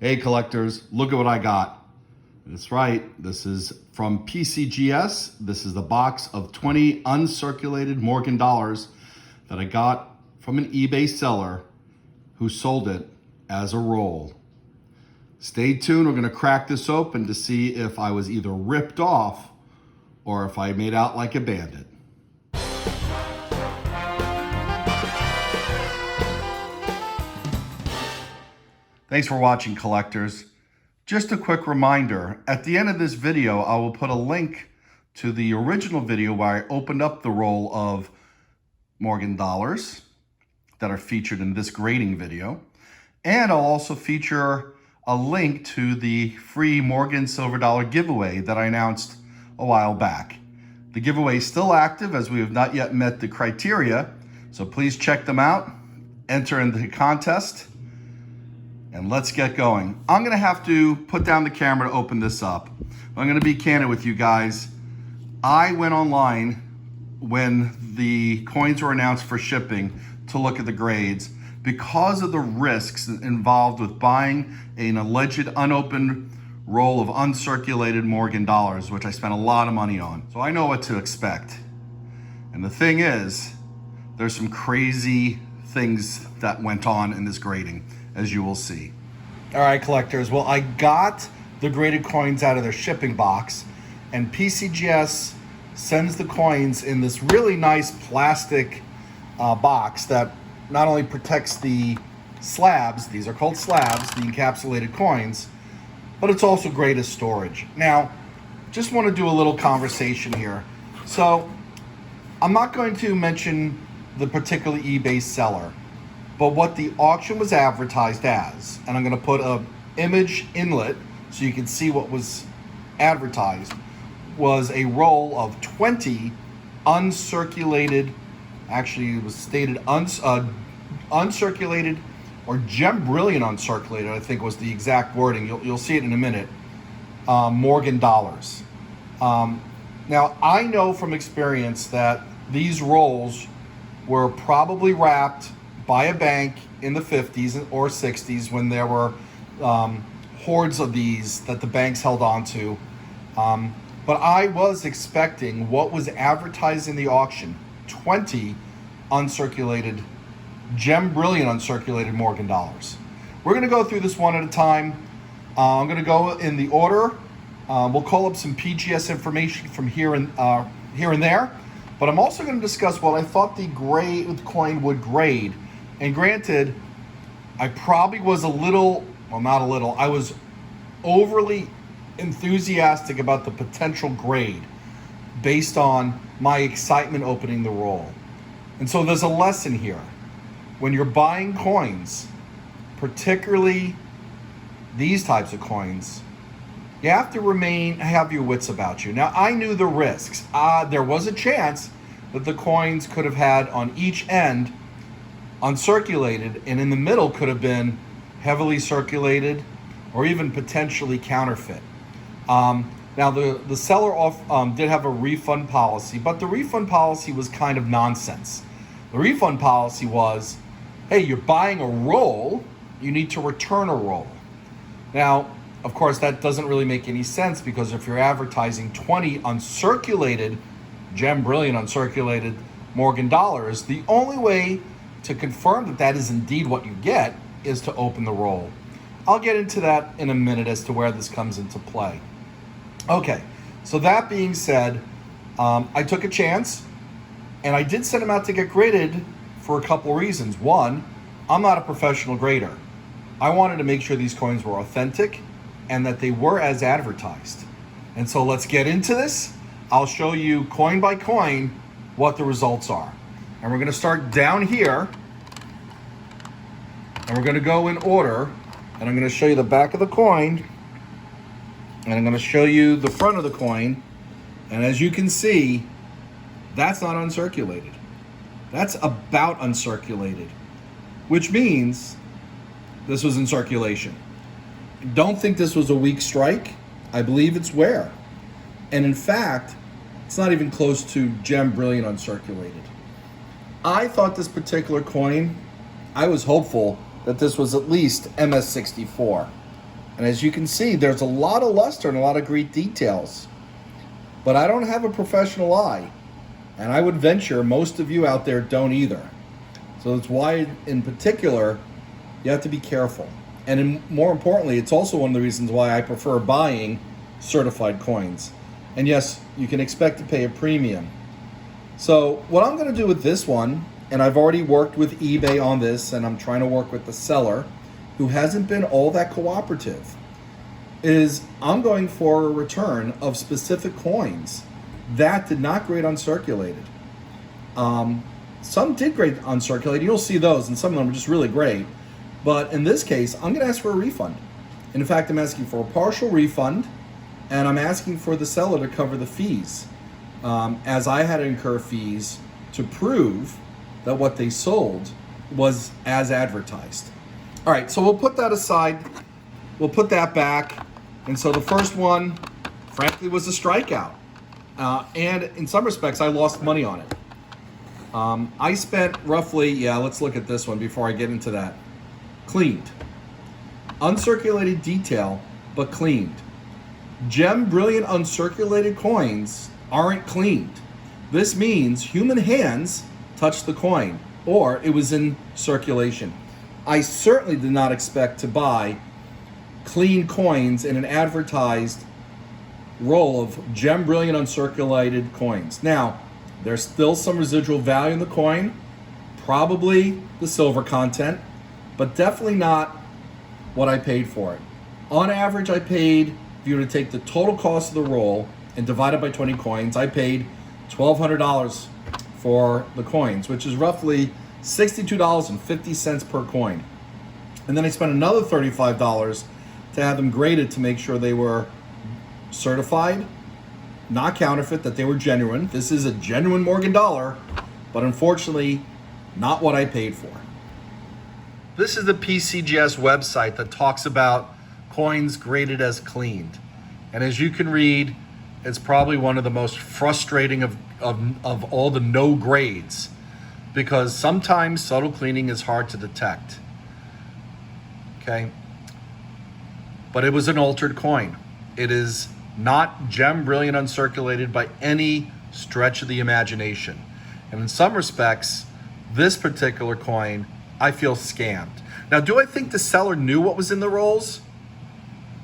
Hey collectors, look at what I got. That's right, this is from PCGS. This is the box of 20 uncirculated Morgan dollars that I got from an eBay seller who sold it as a roll. Stay tuned, we're gonna crack this open to see if I was either ripped off or if I made out like a bandit. Thanks for watching, collectors. Just a quick reminder, at the end of this video, I will put a link to the original video where I opened up the roll of Morgan dollars that are featured in this grading video. And I'll also feature a link to the free Morgan silver dollar giveaway that I announced a while back. The giveaway is still active as we have not yet met the criteria, so please check them out, enter in the contest, and let's get going. I'm gonna have to put down the camera to open this up. I'm gonna be candid with you guys. I went online when the coins were announced for shipping to look at the grades because of the risks involved with buying an alleged unopened roll of uncirculated Morgan dollars, which I spent a lot of money on. So I know what to expect. And the thing is, there's some crazy things that went on in this grading, as you will see. All right, collectors, well, I got the graded coins out of their shipping box, and PCGS sends the coins in this really nice plastic box that not only protects the slabs, these are called slabs, the encapsulated coins, but it's also great as storage. Now, just want to do a little conversation here. So, I'm not going to mention the particular eBay seller, but what the auction was advertised as, and I'm going to put an image inlet so you can see what was advertised, was a roll of 20 uncirculated, actually it was stated uncirculated or gem brilliant uncirculated, I think was the exact wording. You'll see it in a minute. Morgan dollars. Now, I know from experience that these rolls were probably wrapped by a bank in the 50s or 60s when there were hordes of these that the banks held on to. But I was expecting what was advertised in the auction, 20 uncirculated, gem brilliant uncirculated Morgan dollars. We're gonna go through this one at a time. I'm gonna go in the order. We'll call up some PGS information from here and there, but I'm also gonna discuss what I thought the coin would grade. And granted, I probably was I was overly enthusiastic about the potential grade based on my excitement opening the roll. And so there's a lesson here. When you're buying coins, particularly these types of coins, you have to have your wits about you. Now, I knew the risks. There was a chance that the coins could have had on each end uncirculated, and in the middle could have been heavily circulated or even potentially counterfeit. Now, the seller did have a refund policy, but the refund policy was kind of nonsense. The refund policy was, hey, you're buying a roll, you need to return a roll. Now, of course, that doesn't really make any sense because if you're advertising 20 uncirculated, gem brilliant uncirculated Morgan dollars, the only way to confirm that that is indeed what you get is to open the roll. I'll get into that in a minute as to where this comes into play. Okay, so that being said, I took a chance and I did send them out to get graded for a couple reasons. One, I'm not a professional grader. I wanted to make sure these coins were authentic and that they were as advertised. And so let's get into this. I'll show you coin by coin what the results are. And we're gonna start down here and we're gonna go in order, and I'm gonna show you the back of the coin and I'm gonna show you the front of the coin. And as you can see, that's not uncirculated. That's about uncirculated, which means this was in circulation. Don't think this was a weak strike. I believe it's wear. And in fact, it's not even close to gem brilliant uncirculated. I thought this particular coin, I was hopeful that this was at least MS64. And as you can see, there's a lot of luster and a lot of great details. But I don't have a professional eye. And I would venture most of you out there don't either. So that's why, in particular, you have to be careful. And more importantly, it's also one of the reasons why I prefer buying certified coins. And yes, you can expect to pay a premium. So what I'm going to do with this one, and I've already worked with eBay on this, and I'm trying to work with the seller, who hasn't been all that cooperative, is I'm going for a return of specific coins that did not grade uncirculated. Some did grade uncirculated. You'll see those, and some of them are just really great. But in this case, I'm going to ask for a refund. And in fact, I'm asking for a partial refund, and I'm asking for the seller to cover the fees, as I had to incur fees to prove that what they sold was as advertised. All right, so we'll put that aside. We'll put that back. And so the first one, frankly, was a strikeout. And in some respects, I lost money on it. I spent roughly, let's look at this one before I get into that. Cleaned. Uncirculated detail, but cleaned. Gem Brilliant uncirculated coins aren't cleaned. This means human hands touched the coin, or it was in circulation. I certainly did not expect to buy clean coins in an advertised roll of Gem Brilliant uncirculated coins. Now, there's still some residual value in the coin, probably the silver content, but definitely not what I paid for it. On average, I paid, if you were to take the total cost of the roll and divide it by 20 coins, I paid $1,200 for the coins, which is roughly $62.50 per coin. And then I spent another $35 to have them graded to make sure they were certified, not counterfeit, that they were genuine. This is a genuine Morgan dollar, but unfortunately, not what I paid for. This is the PCGS website that talks about coins graded as cleaned. And as you can read, it's probably one of the most frustrating of all the no grades, because sometimes subtle cleaning is hard to detect. Okay? But it was an altered coin. It is not Gem Brilliant uncirculated by any stretch of the imagination. And in some respects, this particular coin, I feel scammed. Now, do I think the seller knew what was in the rolls?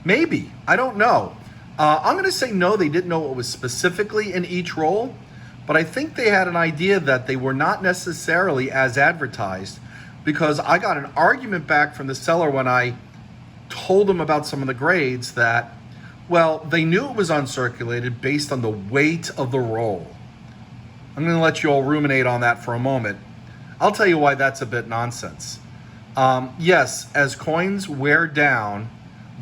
Maybe. I don't know. I'm going to say no, they didn't know what was specifically in each roll, but I think they had an idea that they were not necessarily as advertised, because I got an argument back from the seller when I told them about some of the grades that, well, they knew it was uncirculated based on the weight of the roll. I'm going to let you all ruminate on that for a moment. I'll tell you why that's a bit nonsense. Yes, as coins wear down,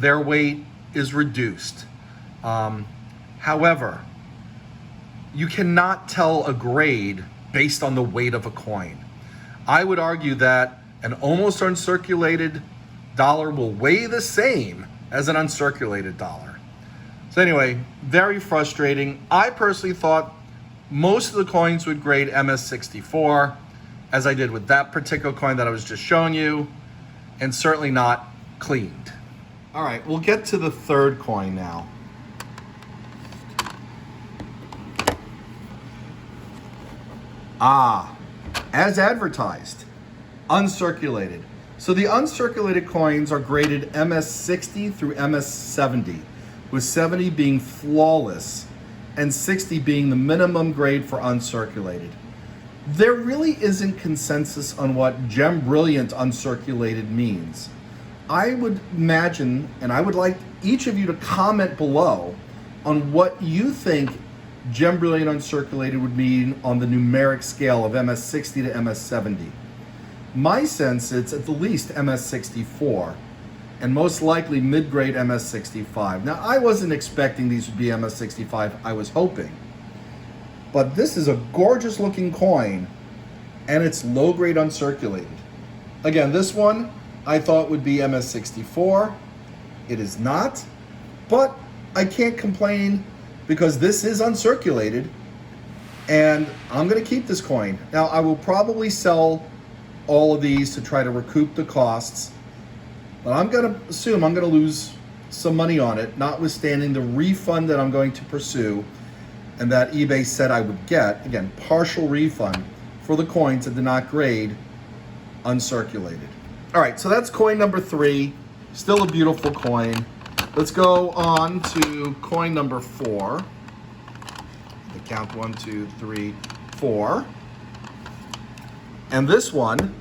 their weight is reduced. However, you cannot tell a grade based on the weight of a coin. I would argue that an almost uncirculated dollar will weigh the same as an uncirculated dollar. So anyway, very frustrating. I personally thought most of the coins would grade MS64, as I did with that particular coin that I was just showing you, and certainly not cleaned. All right, we'll get to the third coin now. As advertised, uncirculated. So the uncirculated coins are graded MS60 through MS70, with 70 being flawless and 60 being the minimum grade for uncirculated. There really isn't consensus on what Gem Brilliant uncirculated means. I would imagine, and I would like each of you to comment below on what you think Gem Brilliant uncirculated would mean on the numeric scale of MS60 to MS70. My sense, it's at the least MS64, and most likely mid-grade MS65. Now, I wasn't expecting these would be MS65, I was hoping. But this is a gorgeous looking coin, and it's low-grade uncirculated. Again, this one I thought would be MS64. It is not, but I can't complain because this is uncirculated, and I'm gonna keep this coin. Now, I will probably sell all of these to try to recoup the costs, but I'm gonna assume I'm gonna lose some money on it, notwithstanding the refund that I'm going to pursue and that eBay said I would get. Again, partial refund for the coins that did not grade uncirculated. All right, so that's coin number 3. Still a beautiful coin. Let's go on to coin number 4. The count 1, 2, 3, 4. And this one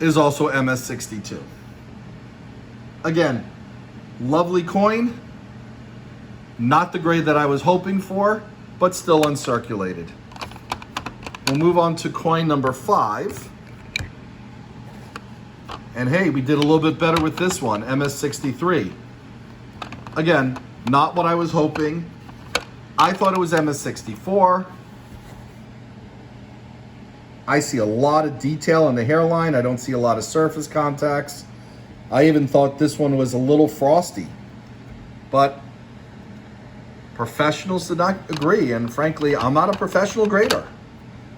is also MS62. Again, lovely coin. Not the grade that I was hoping for, but still uncirculated. We'll move on to coin number 5. And hey, we did a little bit better with this one, MS63. Again, not what I was hoping. I thought it was MS64. I see a lot of detail on the hairline. I don't see a lot of surface contacts. I even thought this one was a little frosty. But professionals did not agree, and frankly, I'm not a professional grader.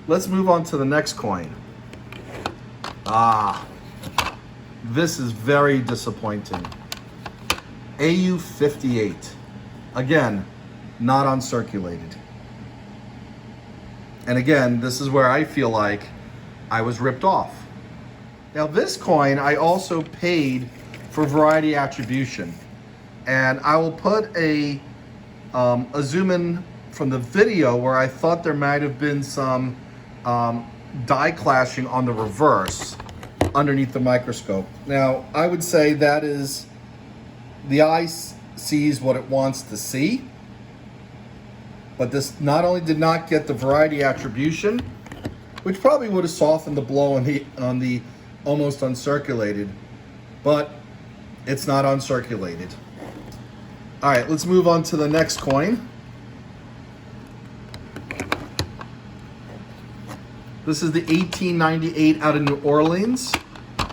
Let's move on to the next coin. This is very disappointing. AU58. Again, not uncirculated. And again, this is where I feel like I was ripped off. Now this coin, I also paid for variety attribution. And I will put a zoom in from the video where I thought there might have been some die clashing on the reverse underneath the microscope. Now, I would say that is, the eye sees what it wants to see, but this not only did not get the variety attribution, which probably would have softened the blow on the almost uncirculated, but it's not uncirculated. All right, let's move on to the next coin. This is the 1898 out of New Orleans,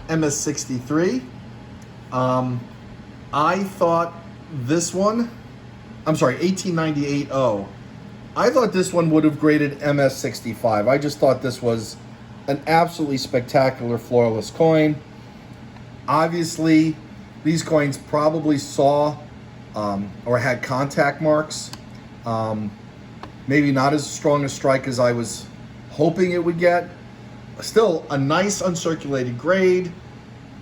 MS63. I thought this one, I'm sorry, 1898-0. I thought this one would have graded MS65. I just thought this was an absolutely spectacular flawless coin. Obviously, these coins probably saw or had contact marks. Maybe not as strong a strike as I was hoping it would get. Still a nice uncirculated grade.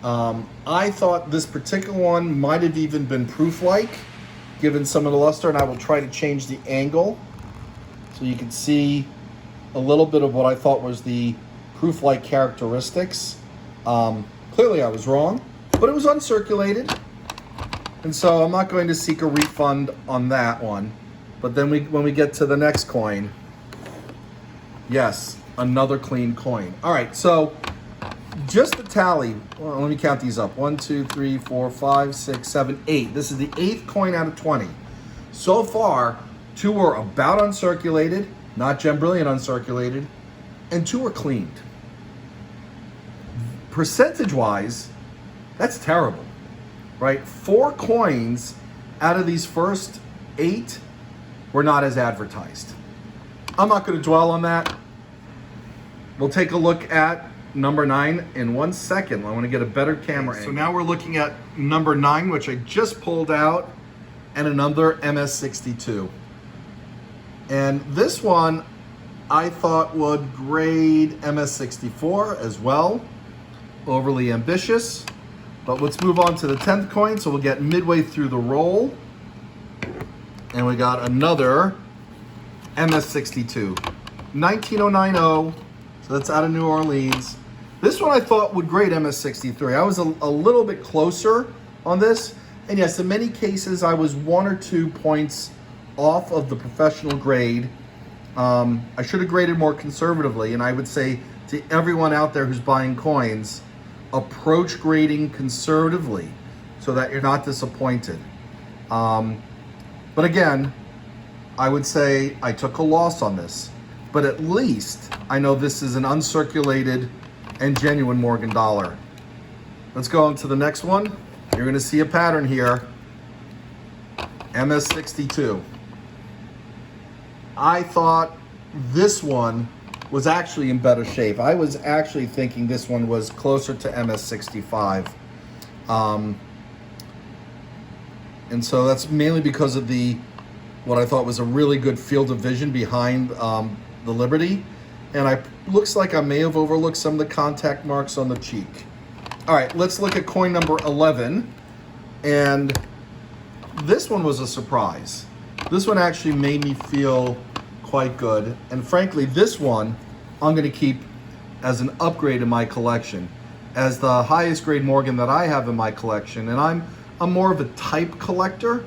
I thought this particular one might have even been proof-like, given some of the luster, and I will try to change the angle so you can see a little bit of what I thought was the proof-like characteristics. Clearly I was wrong, but it was uncirculated, and so I'm not going to seek a refund on that one. But then when we get to the next coin, yes, another clean coin. All right, so just the tally, well, let me count these up. 1, 2, 3, 4, 5, 6, 7, 8. This is the 8th coin out of 20. So far, 2 were about uncirculated, not Gem Brilliant uncirculated, and 2 were cleaned. Percentage-wise, that's terrible, right? 4 coins out of these first 8 were not as advertised. I'm not going to dwell on that. We'll take a look at number 9 in 1 second. I want to get a better camera angle. So now we're looking at number 9, which I just pulled out, and another MS62. And this one I thought would grade MS64 as well. Overly ambitious. But let's move on to the 10th coin. So we'll get midway through the roll. And we got another MS62. 19090. So that's out of New Orleans. This one I thought would grade MS63. I was a little bit closer on this. And yes, in many cases, I was 1 or 2 points off of the professional grade. I should have graded more conservatively. And I would say to everyone out there who's buying coins, approach grading conservatively so that you're not disappointed. But again, I would say I took a loss on this. But at least I know this is an uncirculated and genuine Morgan dollar. Let's go on to the next one. You're going to see a pattern here. MS62. I thought this one was actually in better shape. I was actually thinking this one was closer to MS65. And so that's mainly because of what I thought was a really good field of vision behind the Liberty. And looks like I may have overlooked some of the contact marks on the cheek. All right, let's look at coin number 11. And this one was a surprise. This one actually made me feel quite good. And frankly, this one I'm going to keep as an upgrade in my collection, as the highest grade Morgan that I have in my collection. And I'm more of a type collector.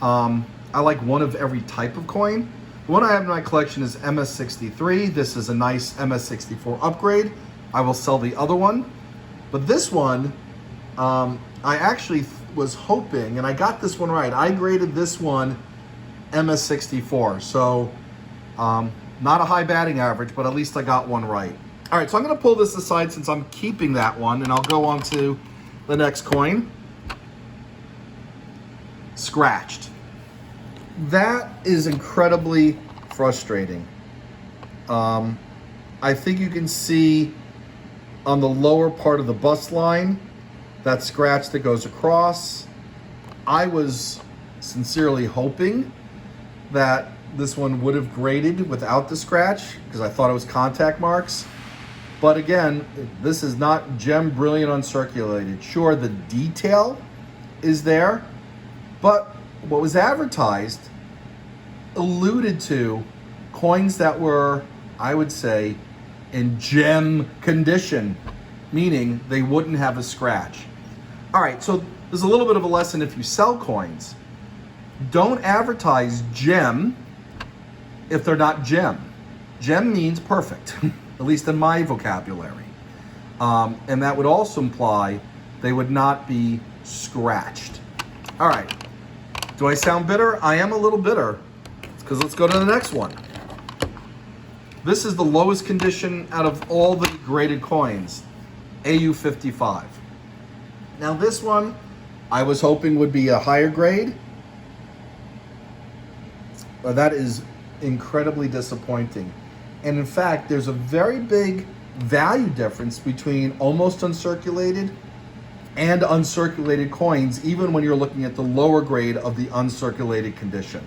I like one of every type of coin. The one I have in my collection is MS63. This is a nice MS64 upgrade. I will sell the other one. But this one, I actually was hoping, and I got this one right. I graded this one MS64. So not a high batting average, but at least I got one right. All right, so I'm going to pull this aside since I'm keeping that one, and I'll go on to the next coin. Scratched. That is incredibly frustrating. I think you can see on the lower part of the bust line that scratch that goes across. I was sincerely hoping that this one would have graded without the scratch because I thought it was contact marks. But again, this is not gem brilliant uncirculated. Sure, the detail is there, but what was advertised alluded to coins that were, I would say, in gem condition, meaning they wouldn't have a scratch. All right, so there's a little bit of a lesson if you sell coins. Don't advertise gem if they're not gem. Gem means perfect, at least in my vocabulary. And that would also imply they would not be scratched. All right, do I sound bitter? I am a little bitter, because let's go to the next one. This is the lowest condition out of all the graded coins, AU55. Now this one, I was hoping would be a higher grade. But that is incredibly disappointing. And in fact, there's a very big value difference between almost uncirculated and uncirculated coins, even when you're looking at the lower grade of the uncirculated condition.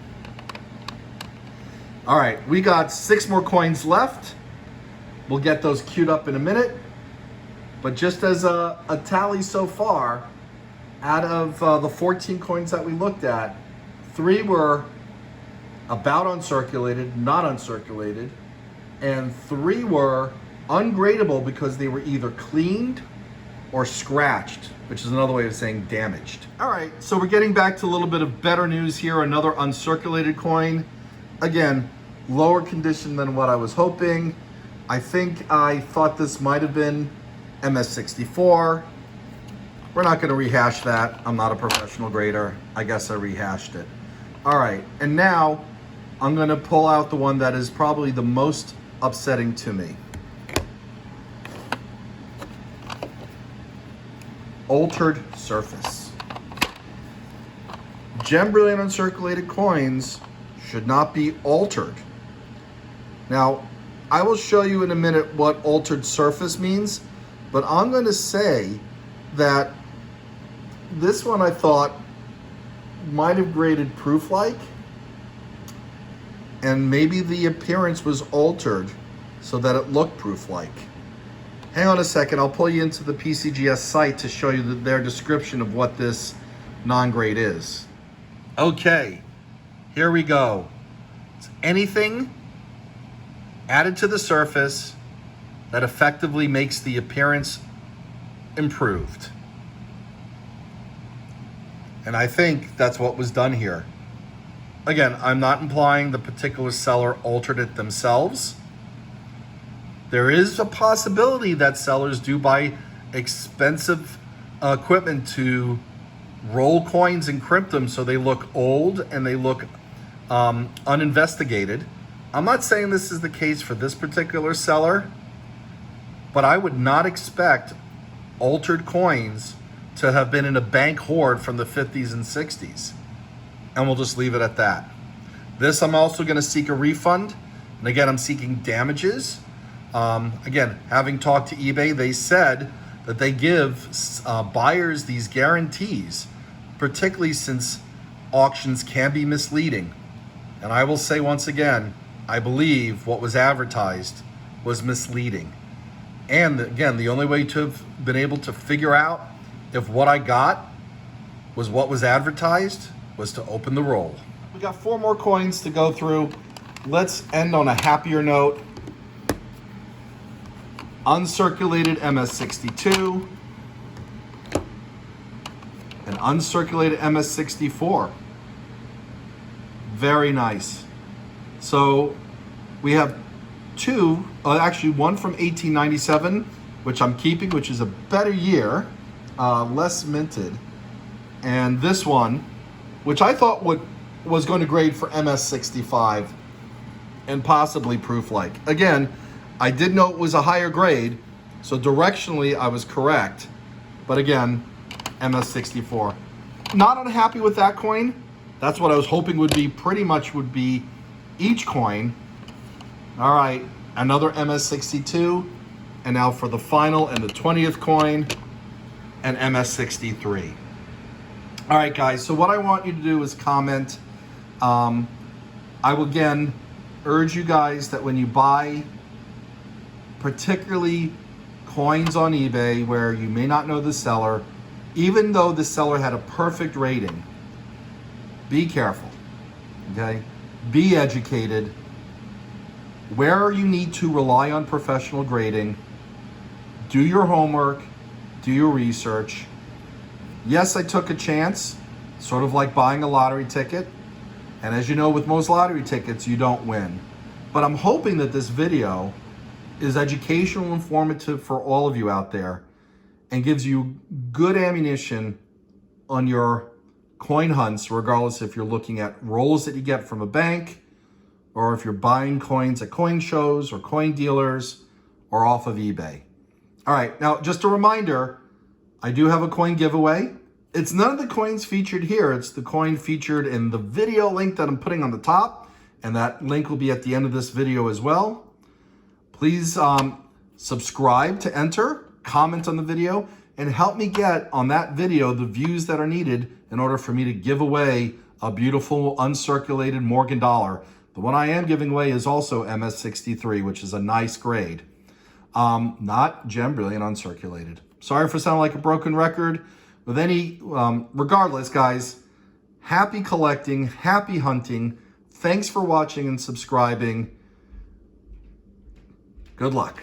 All right, we got 6 more coins left. We'll get those queued up in a minute. But just as a tally so far, out of the 14 coins that we looked at, 3 were about uncirculated, not uncirculated, and 3 were ungradable because they were either cleaned or scratched, which is another way of saying damaged. All right, so we're getting back to a little bit of better news here. Another uncirculated coin. Again, lower condition than what I was hoping. I thought this might have been MS64. We're not gonna rehash that. I'm not a professional grader. I guess I rehashed it. All right, and now I'm gonna pull out the one that is probably the most upsetting to me. Altered surface. Gem brilliant uncirculated coins should not be altered. Now, I will show you in a minute what altered surface means, but I'm going to say that this one I thought might have graded proof-like, and maybe the appearance was altered so that it looked proof-like. Hang on a second, I'll pull you into the PCGS site to show you their description of what this non-grade is. Okay, here we go. It's anything added to the surface that effectively makes the appearance improved. And I think that's what was done here. Again, I'm not implying the particular seller altered it themselves. There is a possibility that sellers do buy expensive equipment to roll coins and crimp them so they look old and they look uninvestigated. I'm not saying this is the case for this particular seller, but I would not expect altered coins to have been in a bank hoard from the 50s and 60s. And we'll just leave it at that. This, I'm also gonna seek a refund. And again, I'm seeking damages. Again, having talked to eBay, they said that they give buyers these guarantees, particularly since auctions can be misleading. And I will say once again, I believe what was advertised was misleading. And again, the only way to have been able to figure out if what I got was what was advertised was to open the roll. We got 4 more coins to go through. Let's end on a happier note. Uncirculated MS62 and uncirculated MS64. Very nice. So we have 2, actually one from 1897, which I'm keeping, which is a better year, less minted. And this one, which I thought was going to grade for MS65 and possibly proof-like. Again, I did know it was a higher grade, so directionally I was correct. But again, MS64. Not unhappy with that coin. That's what I was hoping would be would be each coin. All right, another MS62. And now for the final and the 20th coin, an MS63. All right, guys, so what I want you to do is comment. I will again urge you guys that when you buy particularly coins on eBay where you may not know the seller, even though the seller had a perfect rating, be careful, okay? Be educated. Where you need to rely on professional grading, do your homework, do your research. Yes, I took a chance, sort of like buying a lottery ticket. And as you know, with most lottery tickets, you don't win. But I'm hoping that this video is educational, informative for all of you out there and gives you good ammunition on your coin hunts, regardless if you're looking at rolls that you get from a bank or if you're buying coins at coin shows or coin dealers or off of eBay. All right, now just a reminder, I do have a coin giveaway. It's none of the coins featured here. It's the coin featured in the video link that I'm putting on the top, and that link will be at the end of this video as well. Please subscribe to enter, comment on the video, and help me get on that video the views that are needed in order for me to give away a beautiful uncirculated Morgan dollar. The one I am giving away is also MS63, which is a nice grade. Not gem brilliant uncirculated. Sorry for sounding like a broken record. With any, regardless, guys, happy collecting, happy hunting. Thanks for watching and subscribing. Good luck.